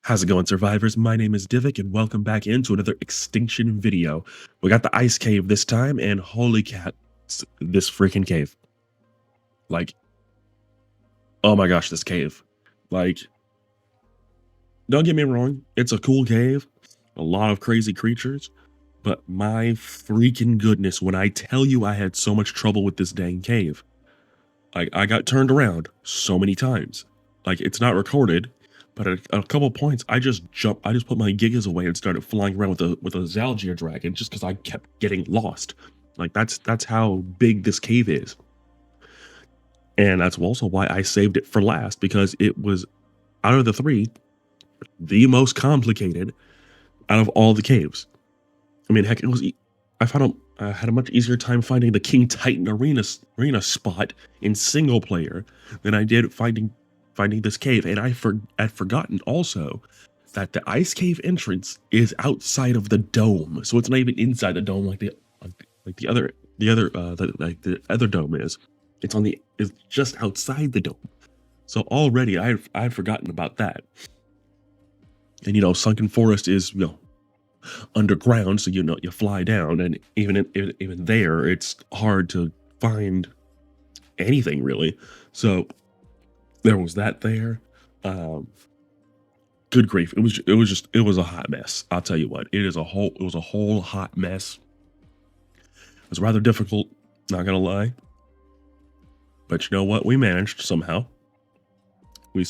How's it going, survivors? My name is Divik, and welcome back into another Extinction video. We got the ice cave this time, and holy cat, this freaking cave. Like, oh my gosh, this cave. Like, don't get me wrong, it's a cool cave, a lot of crazy creatures, but my freaking goodness, when I tell you I had so much trouble with this dang cave, like, I got turned around so many times. Like, it's not recorded, but at a couple points, I just put my gigas away and started flying around with a Zalgier dragon just because I kept getting lost. Like, that's how big this cave is. And that's also why I saved it for last, because it was, out of the three, the most complicated out of all the caves. I mean, heck, I had a much easier time finding the King Titan arena spot in single player than I did finding this cave. And I'd forgotten also that the ice cave entrance is outside of the dome, so it's not even inside the dome like the other dome is. It's just outside the dome. So already I've forgotten about that. And Sunken Forest is underground, so you fly down, and even there it's hard to find anything really. So there was that there. Good grief, it was a hot mess. I'll tell you what, it was a whole hot mess. It was rather difficult, not gonna lie, but you know what, we managed somehow. And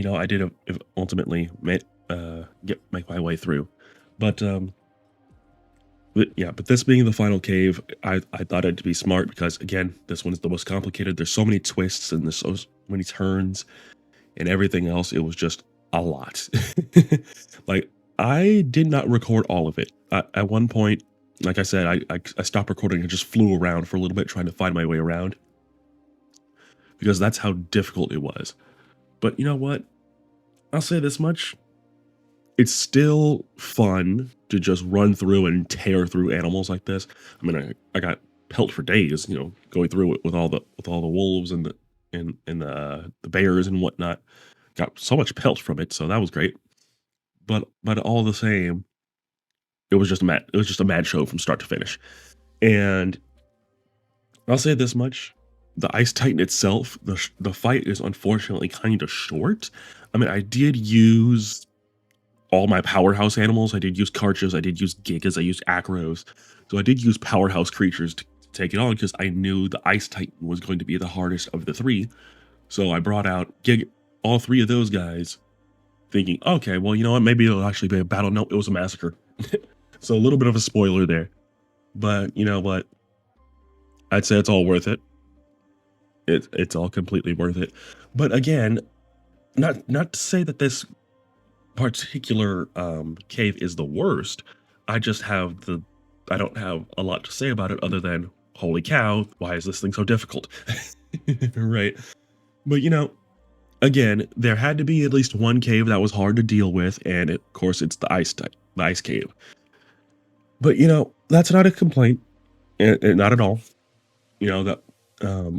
I did ultimately make my way through. But this being the final cave, I thought it'd be smart because, again, this one's the most complicated. There's so many twists and there's so many turns and everything else. It was just a lot. Like, I did not record all of it. At one point, like I said, I stopped recording and just flew around for a little bit trying to find my way around, because that's how difficult it was. But you know what? I'll say this much. It's still fun to just run through and tear through animals like this. I mean, I got pelt for days, going through it with all the wolves and the bears and whatnot. Got so much pelt from it, so that was great. But all the same, it was just a mad show from start to finish. And I'll say this much: the Ice Titan itself, the fight is unfortunately kind of short. I mean, I did use all my powerhouse animals. I did use Carchas, I did use Gigas, I used Acros. So I did use powerhouse creatures to take it on, because I knew the Ice Titan was going to be the hardest of the three. So I brought out all three of those guys, thinking, okay, well, you know what, maybe it'll actually be a battle. No, it was a massacre. So a little bit of a spoiler there. But you know what? I'd say it's all worth it. It's all completely worth it. But again, not to say that this particular cave is the worst. I don't have a lot to say about it other than, holy cow, why is this thing so difficult? Right. But again, there had to be at least one cave that was hard to deal with, and of course it's the ice cave. But that's not a complaint, and not at all. That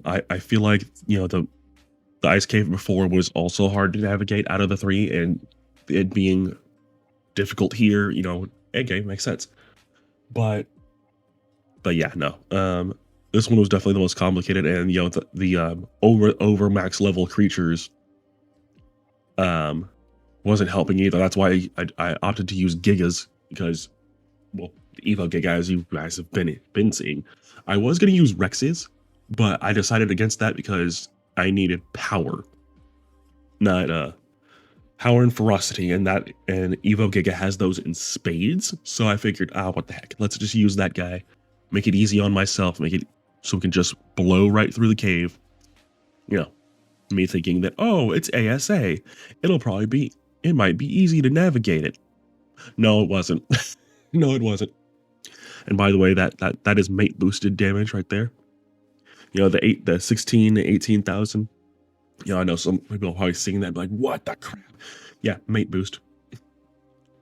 I feel like the ice cave before was also hard to navigate out of the three, and it being difficult here, okay, makes sense. But yeah, no. This one was definitely the most complicated, and the over max level creatures wasn't helping either. That's why I opted to use Gigas, because, well, the Evo Giga, as you guys have been seeing. I was going to use Rexes, but I decided against that because I needed power, not power and ferocity, and Evo Giga has those in spades. So I figured, what the heck, let's just use that guy, make it easy on myself, make it so we can just blow right through the cave. Me thinking that, oh, it's ASA, it might be easy to navigate it. No, it wasn't. No, it wasn't. And by the way, that is mate boosted damage right there. The 16 to 18,000. I know some people are probably seeing that like, what the crap? Yeah, mate boost.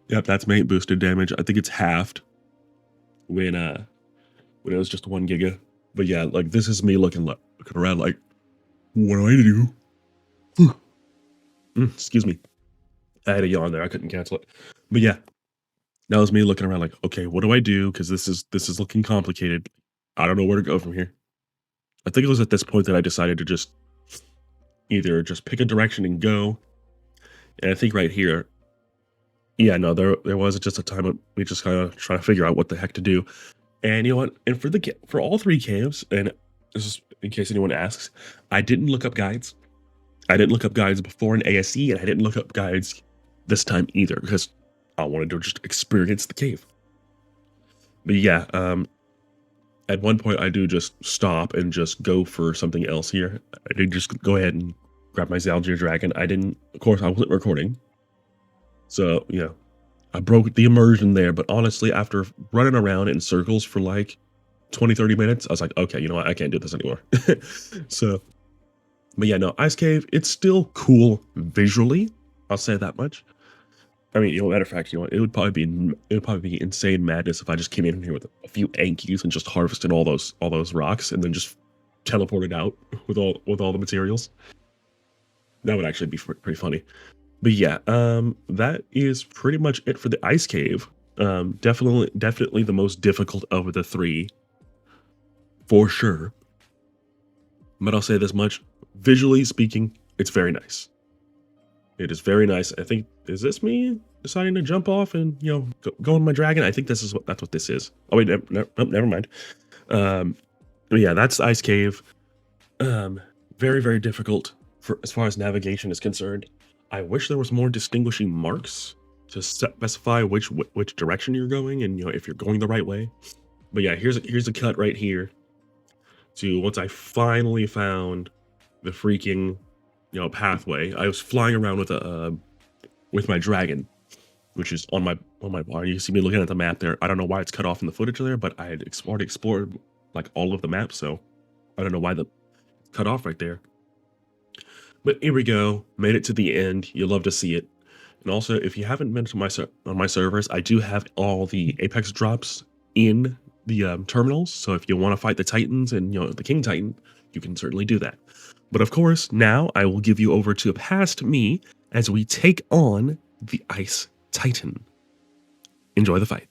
Yep, that's mate boosted damage. I think it's halved when it was just 1 giga. But yeah, like, this is me looking around like, what do I do? Excuse me. I had a yawn there. I couldn't cancel it. But yeah, that was me looking around like, okay, what do I do? Because this is looking complicated. I don't know where to go from here. I think it was at this point that I decided to just either just pick a direction and go. And I think right here, yeah, no, there was just a time of me just kind of trying to figure out what the heck to do. And you know what? And for all three caves, and this is in case anyone asks, I didn't look up guides. I didn't look up guides before in ASE, and I didn't look up guides this time either because I wanted to just experience the cave. But yeah, at one point I do just stop and just go for something else here. I did just go ahead and grab my Zalgir Dragon. I didn't, of course, I wasn't recording. So, yeah, I broke the immersion there. But honestly, after running around in circles for like 20, 30 minutes, I was like, okay, you know what? I can't do this anymore. So, but yeah, no, Ice Cave, it's still cool visually. I'll say that much. I mean, matter of fact, it would probably be insane madness if I just came in here with a few Ankies and just harvested all those rocks and then just teleported out with all the materials. That would actually be pretty funny. But yeah, that is pretty much it for the Ice Cave. Definitely the most difficult of the three, for sure. But I'll say this much: visually speaking, it's very nice. It is very nice. I think, is this me deciding to jump off and, go on my dragon? I think that's what this is. Oh wait, never mind. But yeah, that's the Ice Cave. Very, very difficult as far as navigation is concerned. I wish there was more distinguishing marks to specify which direction you're going and, if you're going the right way. But yeah, here's a cut right here to once I finally found the freaking pathway. I was flying around with my dragon, which is on my bar. You see me looking at the map there. I don't know why it's cut off in the footage there, but I had already explored like all of the maps, so I don't know why the cut off right there. But here we go. Made it to the end. You'll love to see it. And also, if you haven't been to on my servers, I do have all the Apex drops in the terminals. So if you want to fight the Titans and the King Titan, you can certainly do that. But of course, now I will give you over to past me as we take on the Ice Titan. Enjoy the fight.